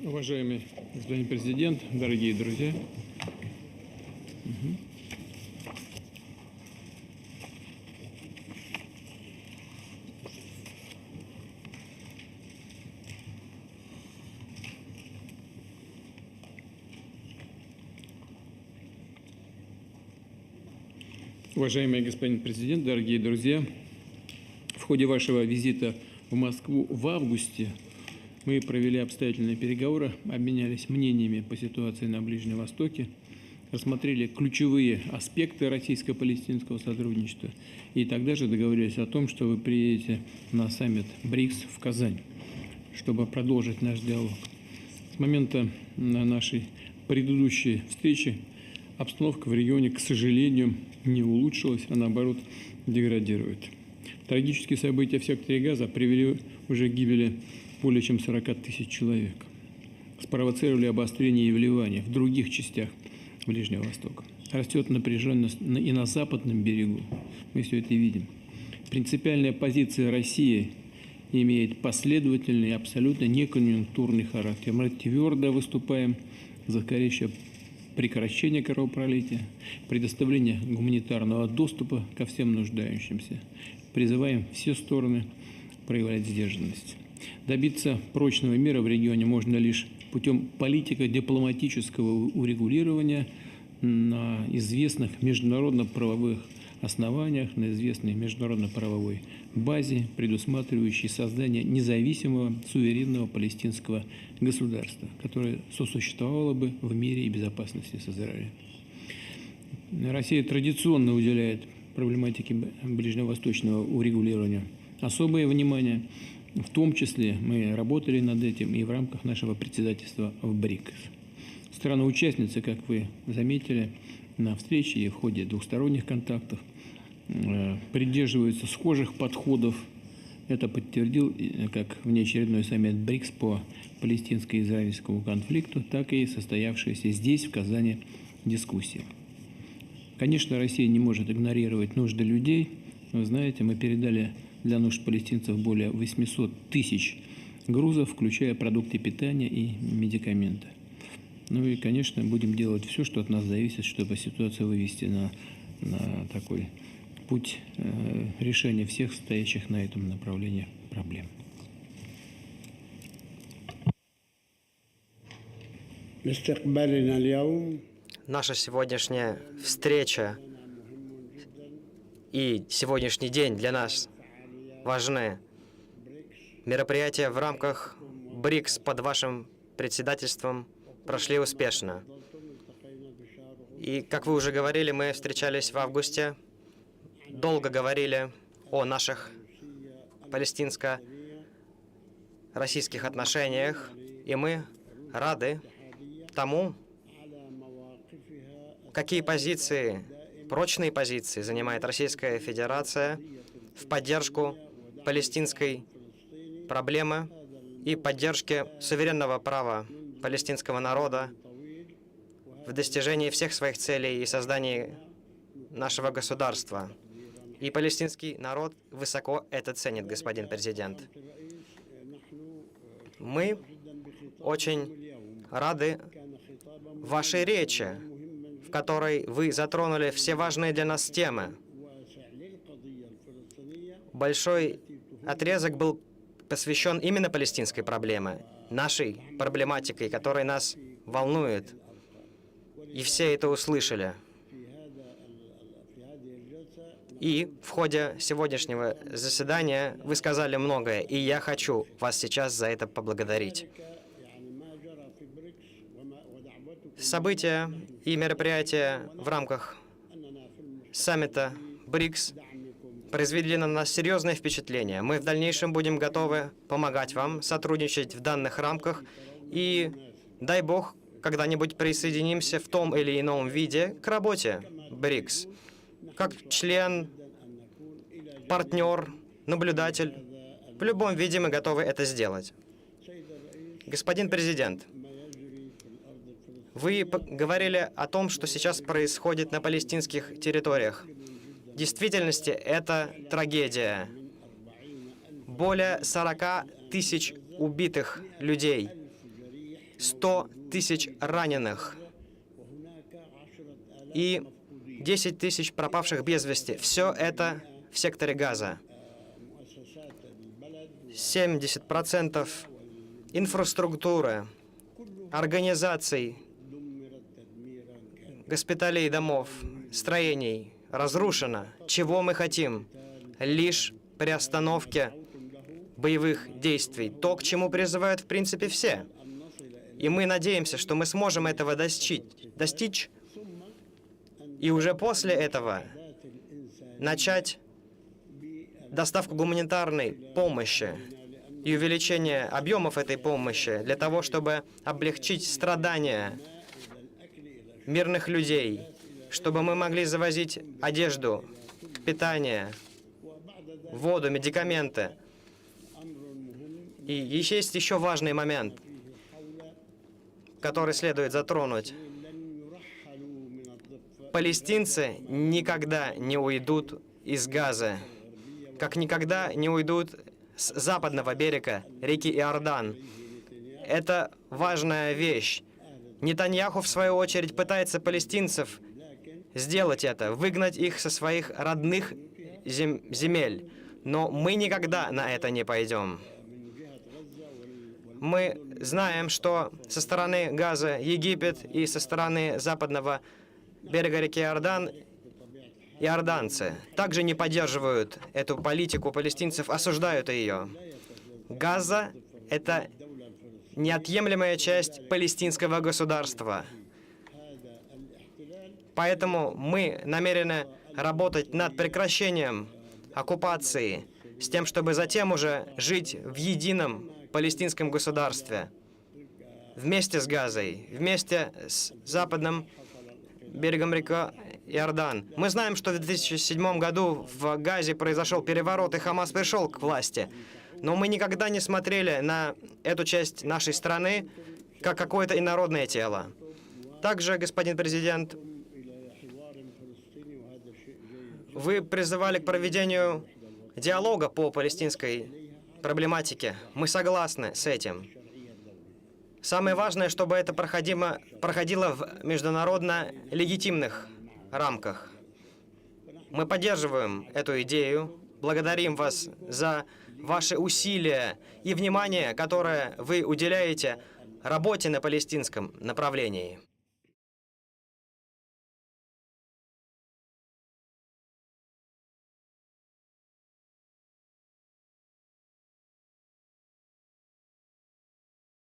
Уважаемый господин президент, дорогие друзья. Уважаемый господин президент, дорогие друзья, в ходе вашего визита в Москву в августе мы провели обстоятельные переговоры, обменялись мнениями по ситуации на Ближнем Востоке, рассмотрели ключевые аспекты российско-палестинского сотрудничества и тогда же договорились о том, что вы приедете на саммит БРИКС в Казань, чтобы продолжить наш диалог. С момента нашей предыдущей встречи обстановка в регионе, к сожалению, не улучшилась, а наоборот деградирует. Трагические события в секторе Газа привели уже к гибели более чем 40 тысяч человек. Спровоцировали обострение и вливание в других частях Ближнего Востока. Растет напряженность и на западном берегу. Мы все это видим. Принципиальная позиция России имеет последовательный и абсолютно неконъюнктурный характер. Мы твердо выступаем за скорейшее прекращение кровопролития, предоставление гуманитарного доступа ко всем нуждающимся. Призываем все стороны проявлять сдержанность. Добиться прочного мира в регионе можно лишь путем политико-дипломатического урегулирования на известных международно-правовых основаниях, на известной международно-правовой базе, предусматривающей создание независимого суверенного палестинского государства, которое сосуществовало бы в мире и безопасности с Израилем. Россия традиционно уделяет проблематике ближневосточного урегулирования особое внимание. В том числе мы работали над этим и в рамках нашего председательства в БРИКС. Страны-участницы, как вы заметили, на встрече и в ходе двухсторонних контактов придерживаются схожих подходов. Это подтвердил как внеочередной саммит БРИКС по палестинско-израильскому конфликту, так и состоявшаяся здесь, в Казани, дискуссия. Конечно, Россия не может игнорировать нужды людей. Вы знаете, мы передали для нужд палестинцев более 800 тысяч грузов, включая продукты питания и медикаменты. Ну и, конечно, будем делать все, что от нас зависит, чтобы ситуацию вывести на такой путь решения всех стоящих на этом направлении проблем. Наша сегодняшняя встреча и сегодняшний день для нас важны. Мероприятия в рамках БРИКС под вашим председательством прошли успешно. И, как вы уже говорили, мы встречались в августе, долго говорили о наших палестинско-российских отношениях, и мы рады тому, какие позиции, прочные позиции занимает Российская Федерация в поддержку палестинской проблемы и поддержке суверенного права палестинского народа в достижении всех своих целей и создании нашего государства. И палестинский народ высоко это ценит, господин президент. Мы очень рады вашей речи, в которой вы затронули все важные для нас темы. Большой отрезок был посвящен именно палестинской проблеме, нашей проблематикой, которая нас волнует. И все это услышали. И в ходе сегодняшнего заседания вы сказали многое, и я хочу вас сейчас за это поблагодарить. События и мероприятия в рамках саммита БРИКС произвели на нас серьезное впечатление. Мы в дальнейшем будем готовы помогать вам, сотрудничать в данных рамках и, дай Бог, когда-нибудь присоединимся в том или ином виде к работе БРИКС. Как член, партнер, наблюдатель, в любом виде мы готовы это сделать. Господин президент, вы говорили о том, что сейчас происходит на палестинских территориях. В действительности это трагедия. Более 40 тысяч убитых людей. 100 тысяч раненых и 10 тысяч пропавших без вести. Все это в секторе Газа. 70% инфраструктуры, организаций, госпиталей, домов, строений разрушено. Чего мы хотим? Лишь приостановки боевых действий. То, к чему призывают, в принципе, все. И мы надеемся, что мы сможем этого достичь, и уже после этого начать доставку гуманитарной помощи и увеличение объемов этой помощи для того, чтобы облегчить страдания мирных людей, чтобы мы могли завозить одежду, питание, воду, медикаменты. И есть еще важный момент, который следует затронуть. Палестинцы никогда не уйдут из Газы, как никогда не уйдут с западного берега реки Иордан. Это важная вещь. Нетаньяху, в свою очередь, пытается палестинцев сделать это, выгнать их со своих родных земель. Но мы никогда на это не пойдем. Мы знаем, что со стороны Газа Египет и со стороны западного берега реки Иордан иорданцы также не поддерживают эту политику палестинцев, осуждают ее. Газа — это неотъемлемая часть палестинского государства. Поэтому мы намерены работать над прекращением оккупации, с тем, чтобы затем уже жить в едином палестинском государстве, вместе с Газой, вместе с западным берегом реки Иордан. Мы знаем, что в 2007 году в Газе произошел переворот, и Хамас пришел к власти. Но мы никогда не смотрели на эту часть нашей страны как какое-то инородное тело. Также, господин президент, вы призывали к проведению диалога по палестинской проблематике. Мы согласны с этим. Самое важное, чтобы это проходило в международно легитимных рамках. Мы поддерживаем эту идею, благодарим вас за ваши усилия и внимание, которое вы уделяете работе на палестинском направлении.